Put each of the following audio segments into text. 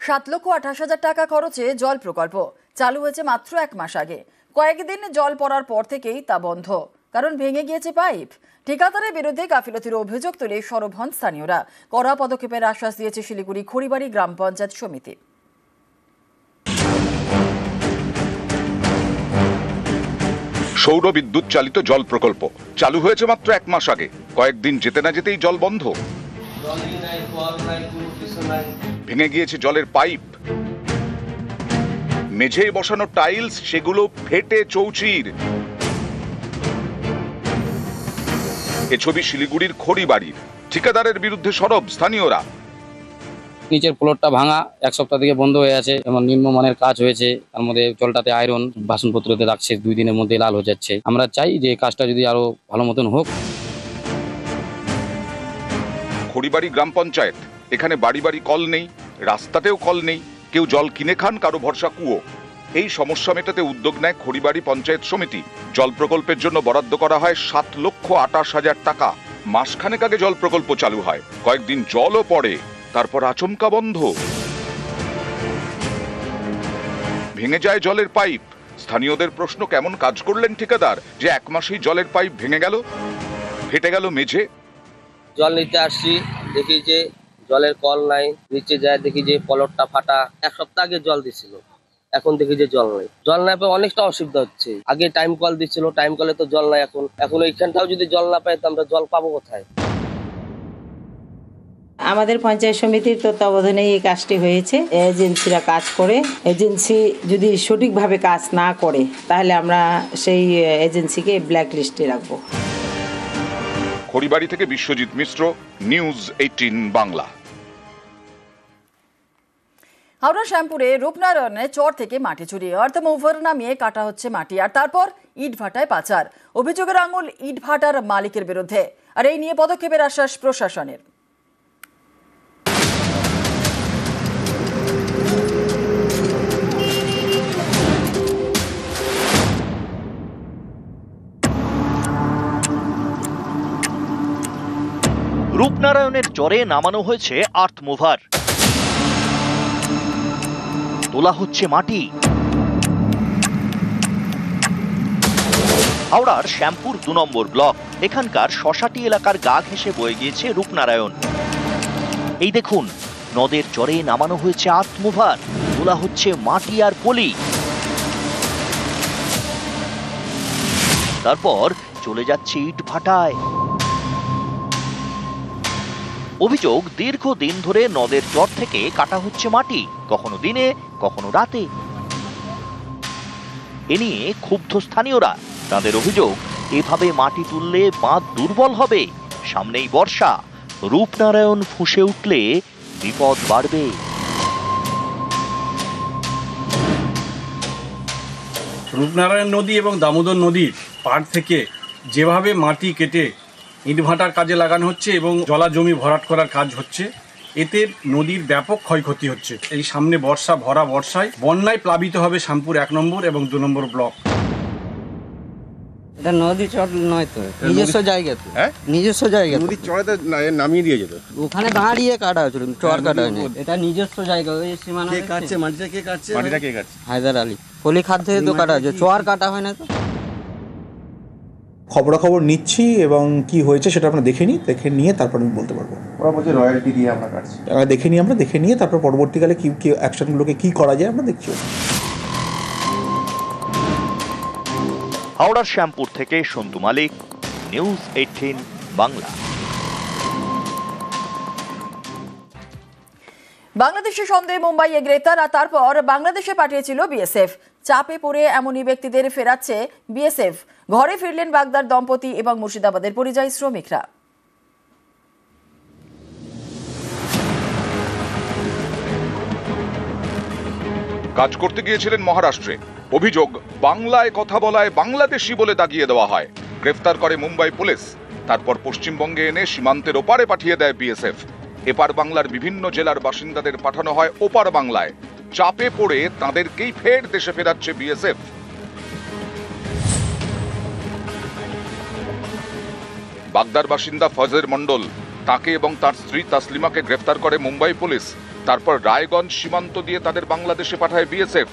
7,28,000 টাকা খরচে জল প্রকল্প চালু হয়েছে মাত্র 1 মাস আগে। কয়েকদিন জল পড়ার পর থেকেই তা বন্ধ, কারণ ভেঙে গিয়েছে পাইপ। ঠিকাদারের বিরুদ্ধে গাফিলতির অভিযোগ তুলে সরব হন স্থানীয়রা। কড়া পদক্ষেপের আশ্বাস দিয়েছে শিলিগুড়ি খড়িবাড়ি গ্রাম পঞ্চায়েত সমিতি। সৌর বিদ্যুৎ চালিত জল প্রকল্প চালু হয়েছে মাত্র 1 মাস আগে। কয়েকদিন যেতে না যেতেই জল বন্ধ। ভেঙে গিয়েছে জলের পাইপ, মেঝে বসানো টাইলস সেগুলো ফেটে চৌচির। এ ছবি শিলিগুড়ির খড়িবাড়ির। ঠিকাদারের বিরুদ্ধে সরব স্থানীয়রা। নিচের ফ্লোরটা ভাঙা, 1 সপ্তাহ থেকে বন্ধ হয়ে আছে, এমন নিম্নমানের কাজ হয়েছে। তার মধ্যে জলটাতে আয়রন, বাসনপত্রতে রাখছে, 2 দিনের মধ্যে লাল হয়ে যাচ্ছে। আমরা চাই যে কাজটা যদি আরো ভালো মতন হোক। খড়িবাড়ি গ্রাম পঞ্চায়েত, এখানে বাড়ি বাড়ি কল নেই, রাস্তাতেও কল নেই, কেউ জল কিনে খান, কারো ভরসা কুয়ো। এই সমস্যা মেটাতে উদ্যোগ নেয় খড়িবাড়ি পঞ্চায়েত সমিতি। জল প্রকল্পের জন্য বরাদ্দ করা হয় 7,28,000 টাকা। মাসখানেক আগে জল প্রকল্প চালু হয়, কয়েকদিন জলও পড়ে, তারপর আচমকা বন্ধ। ভেঙে যায় জলের পাইপ। স্থানীয়দের প্রশ্ন, কেমন কাজ করলেন ঠিকাদার যে 1 মাসেই জলের পাইপ ভেঙে গেল, ফেটে গেল মেঝে। জল নিতে আসছি, দেখি যে জলের কল নাই, নিচে যায় দেখি যে কলরটা ফাটা। 1 সপ্তাহ আগে জল দিছিল, এখন দেখি যে জল নাই। জল না পেয়ে অনেকটা অসুবিধা হচ্ছে। আগে টাইম কল দিচ্ছিল, টাইম কলে তো জল নাই। এখন এইখানটাও যদি জল না পাই তো আমরা জল পাবো কোথায়? আমাদের পঞ্চায়েত সমিতির তত্ত্বাবধানে এই কাজটি হয়েছে। এজেন্সিরা কাজ করে, এজেন্সি যদি সঠিকভাবে কাজ না করে তাহলে আমরা সেই এজেন্সিকে ব্ল্যাক লিস্টে রাখবো। খড়িবাড়ি থেকে বিশ্বজিৎ মিশ্র, নিউজ 18 বাংলা। হাওড়া শ্যামপুরে রূপনারায়ণে চর থেকে মাটি চুরি, আর্থ মুভার নামিয়ে কাটা হচ্ছে মাটি, আর তারপর ইটভাটায় পাচার। অভিযোগের আঙুল ইটভাটার মালিকের বিরুদ্ধে, আর এই নিয়ে পদক্ষেপের আশ্বাস প্রশাসনের। রূপনারায়ণের চরে নামানো হয়েছে আর্থ মুভার, তোলা হচ্ছে মাটি। হাওড়ার শ্যামপুর 2 নম্বর ব্লক, এখানকার শশাটি এলাকার গা ঘেঁষে বয়ে গিয়েছে রূপনারায়ণ। এই দেখুন, নদের চরে নামানো হয়েছে আর্থ মুভার, তোলা হচ্ছে মাটি আর পলি। তারপর চলে যাচ্ছে ইট ভাটায়। অভিযোগ, দীর্ঘদিন ধরে নদের চর থেকে কাটা হচ্ছে মাটি, কখনো দিনে কখনো রাতে। এ নিয়ে ক্ষুব্ধ স্থানীয়রা। তাদের অভিযোগ, এভাবে মাটি তুললে বাঁধ দুর্বল হবে, সামনেই বর্ষা, রূপনারায়ণ ফুঁসে উঠলে বিপদ বাড়বে। রূপনারায়ণ নদী এবং দামোদর নদীর পাড় থেকে যেভাবে মাটি কেটে ইটভাটার কাজে লাগানো হচ্ছে এবং জলা জমি ভরাট করার কাজ হচ্ছে, এতে নদীর ব্যাপক ক্ষয়ক্ষতি হচ্ছে। এই সামনে বর্ষা, ভরা বর্ষায় বন্যায় প্লাবিত হবে শ্যামপুর 1 নম্বর এবং 2 নম্বর ব্লক। এটা নদী চর নয় তো, নিজস্ব জায়গা তো। নিজস্ব জায়গা, নদীর চড়াতে নামিয়ে দিয়ে যেত, ওখানে দাঁড়িয়ে কাটা হয়েছিল, চর কাটা হয়নি। এটা নিজস্ব জায়গা। ওই সীমানা কে কাটছে মাটিটা? কে কাটছে মাটিটা? কে কাটছে? হায়দার আলী। পলি খাদ্য তো কাটা হয়েছে, চর কাটা হয় না তো। খবরাখবর নিচ্ছি এবং কি হয়েছে সেটা আমরা দেখে নিয়ে তারপর আমি বলতে পারবো। ওরা বলছে রয়্যালটি দিয়ে আমরা কাটছি। দেখে নিয়ে তারপর পরবর্তীকালে কি অ্যাকশনগুলোকে কি করা যায় আমরা দেখছি। হাওড়ার শ্যামপুর থেকে সন্তু মালিক, নিউজ 18 বাংলা। বাংলাদেশের সন্দেহে মুম্বাইয়ে গ্রেপ্তার, আর তারপর বাংলাদেশে পাঠিয়েছিল বিএসএফ। চাপে পড়ে এমনই ব্যক্তিদের ফেরাচ্ছে বিএসএফ। ঘরে ফিরলেন বাগদার দম্পতি এবং মুর্শিদাবাদের পরিযায়ী শ্রমিকরা। কাজ করতে গিয়েছিলেন মহারাষ্ট্রে। অভিযোগ, বাংলায় কথা বলায় বাংলাদেশি বলে দাগিয়ে দেওয়া হয়। গ্রেফতার করে মুম্বাই পুলিশ, তারপর পশ্চিমবঙ্গে এনে সীমান্তের ওপারে পাঠিয়ে দেয় বিএসএফ। এপার বাংলার বিভিন্ন জেলার বাসিন্দাদের পাঠানো হয় ওপার বাংলায়। চাপে পড়ে তাঁদেরকেই ফের দেশে ফেরাচ্ছে বিএসএফ। বাগদার বাসিন্দা ফজের মণ্ডল, তাকে এবং তার স্ত্রী তাসলিমাকে গ্রেফতার করে মুম্বাই পুলিশ। তারপর রায়গঞ্জ সীমান্ত দিয়ে তাদের বাংলাদেশে পাঠায় বিএসএফ।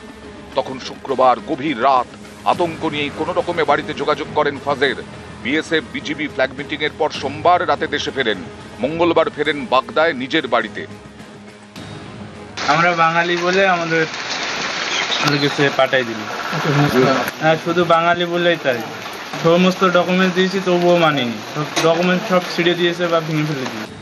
তখন শুক্রবার গভীর রাত, আতঙ্ক নিয়েই কোনো রকমে বাড়িতে যোগাযোগ করেন ফাজের। বিএসএফ বিজিবি ফ্ল্যাগ মিটিং এর পর সোমবার রাতে দেশে ফেরেন, মঙ্গলবার ফেরেন বাগদায় নিজের বাড়িতে। আমরা বাঙালি বলে আমাদের কাছে পাঠাই দিল, শুধু বাঙালি বলেই তাই। সমস্ত ডকুমেন্ট দিয়েছি তবুও মানিনি, ডকুমেন্ট সব ছিঁড়ে দিয়েছে বা ভেঙে ফেলে দিয়েছে।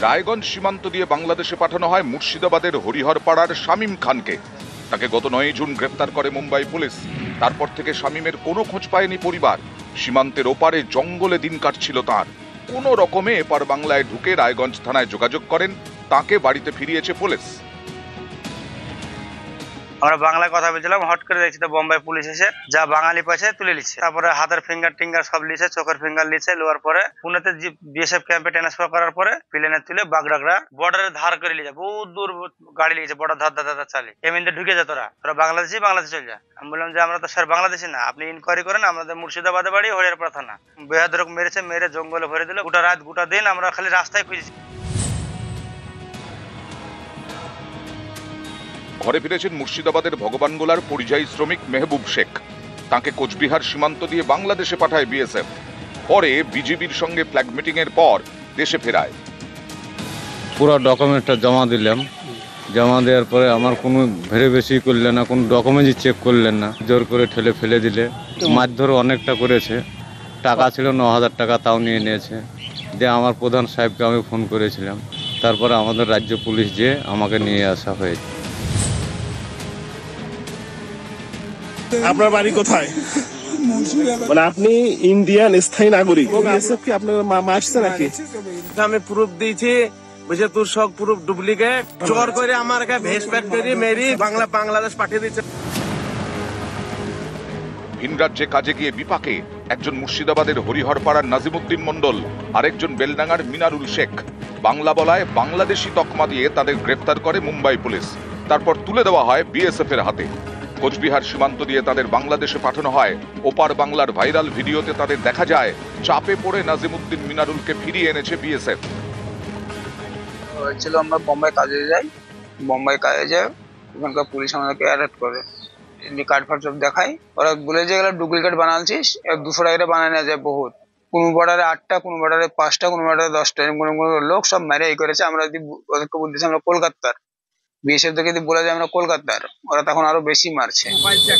রায়গঞ্জ সীমান্ত দিয়ে বাংলাদেশে পাঠানো হয় মুর্শিদাবাদের হরিহরপাড়ার শামীম খানকে। তাকে গত 9 জুন গ্রেফতার করে মুম্বাই পুলিশ। তারপর থেকে শামীমের কোনো খোঁজ পায়নি পরিবার। সীমান্তের ওপারে জঙ্গলে দিন কাটছিল তার। কোনো রকমে এপার বাংলায় ঢুকে রায়গঞ্জ থানায় যোগাযোগ করেন, তাকে বাড়িতে ফিরিয়েছে পুলিশ। আমরা বাংলায় কথা বলছিলাম, হট করে দেখছি তো বোম্বাই পুলিশ এসে যা বাঙালি পয়সা তুলে নিচ্ছে। তারপরে হাতের ফিঙ্গার টিঙ্গার সব লিছে, চোখের ফিঙ্গার লিছে, লোয়ার পরে পুনেতে বিএসএফ ক্যাম্পে ট্রান্সফার করার পরে প্লেনে তুলে বাগডাগরা বর্ডারে ধার করে লিয়েছে। বহুত দূর গাড়ি লিয়েছে, বর্ডার ধার ধার ধার চালে এমনিতে ঢুকে যায়। তোরা বাংলাদেশে চলে যা। আমি বললাম যে আমরা তো স্যার বাংলাদেশি না, আপনি ইনকোয়ারি করেন, আমাদের মুর্শিদাবাদে বাড়ি, হরিহরপাড়া থানা। বেহাদরক মেরেছে, মেরে জঙ্গলে ভরে দিল। গোটা রাত গোটা দিন আমরা খালি রাস্তায় খুঁজেছি। ঘরে ফিরেছেন মুর্শিদাবাদের ভগবানগোলার পরিযায়ী শ্রমিক মেহবুব শেখ। তাকে কোচবিহার সীমান্ত দিয়ে বাংলাদেশে পাঠায় বিএসএফ। পরে বিজিবির সঙ্গে ফ্ল্যাগ মিটিং এর পর দেশে ফেরায়। পুরো ডকুমেন্টটা জমা দিলাম, জমা দেওয়ার পরে আমার কোনো ভেরিফিকেশন করলেন না, কোনো ডকুমেন্টই চেক করলেন না, জোর করে ঠেলে ফেলে দিলে। মারধর অনেকটা করেছে, টাকা ছিল 9,000 টাকা, তাও নিয়ে নিয়েছে। দিয়ে আমার প্রধান সাহেবকে আমি ফোন করেছিলাম, তারপরে আমাদের রাজ্য পুলিশ যেয়ে আমাকে নিয়ে আসা হয়েছে। আপনার বাড়ি কোথায়? মানে আপনি ইন্ডিয়ান স্থায়ী নাগরিক, বিএসএফ কি আপনার মারছে নাকি? আমি প্রুফ দিয়েছি, বুঝে তোর সব প্রুফ ডুপ্লিকেট, চোর করে আমার ভেস ফ্যাক্টরি মেরি বাংলাদেশ পাঠিয়ে দিচ্ছে। ভিন রাজ্যে কাজে গিয়ে বিপাকে একজন মুর্শিদাবাদের হরিহরপাড়ার নাজিমুদ্দিন মণ্ডল, আরেকজন বেলডাঙ্গার মিনারুল শেখ। বাংলা বলায় বাংলাদেশি তকমা দিয়ে তাদের গ্রেফতার করে মুম্বাই পুলিশ। তারপর তুলে দেওয়া হয় বিএসএফ এর হাতে। কোচবিহার সীমান্ত দিয়ে তাদের বাংলাদেশে পাঠানো হয়। ওপার বাংলার ভাইরাল ভিডিওতে তাদের দেখা যায় চাপে পড়ে নাজিমুদ্দিন মিনারুলকে ফিরিয়ে এনেছে বিএসএফ। হয়েছিল আমরা বোম্বাই কাজে যাই, বোম্বাই কাজে যাই, ওখানকার পুলিশ আমাদেরকে অ্যারেস্ট করে, কার্ড ফার্ড সব দেখাই। ওরা বলে যে এগুলো ডুপ্লিকেট বানাচ্ছিস, 200 টাকা বানায় নেওয়া যায় বহুত। কোনো বর্ডারে 8টা, কোনো বর্ডারে 5টা, কোনো বর্ডারে 10টা, কোনো লোক সব মেরে এই করেছে। আমরা যদি ওদেরকে বলতেছি আমরা কলকাতার, বিএসএফ থেকে যদি বলে যায় আমরা কলকাতার, ওরা তখন আরো বেশি মারছে। মোবাইল চেক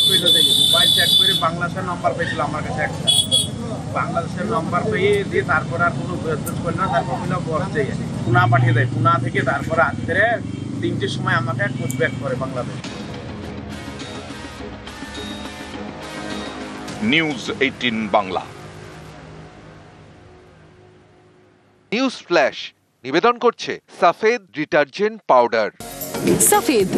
করে বাংলাদেশের নাম্বার পেয়েছিল আমার কাছে একটা, বাংলাদেশের নাম্বার পেয়ে দিয়ে তারপর আর কোনো যোগাযোগ করল না। তারপর বললো বসছে পুনা পাঠিয়ে দেয়, পুনা থেকে তারপরে আজকে 3টের সময় আমাকে কোচবিহার করে Bangladesh. News 18 Bangla. News flash নিবেদন করছে সাফেদ ডিটারজেন্ট পাউডার। सफेद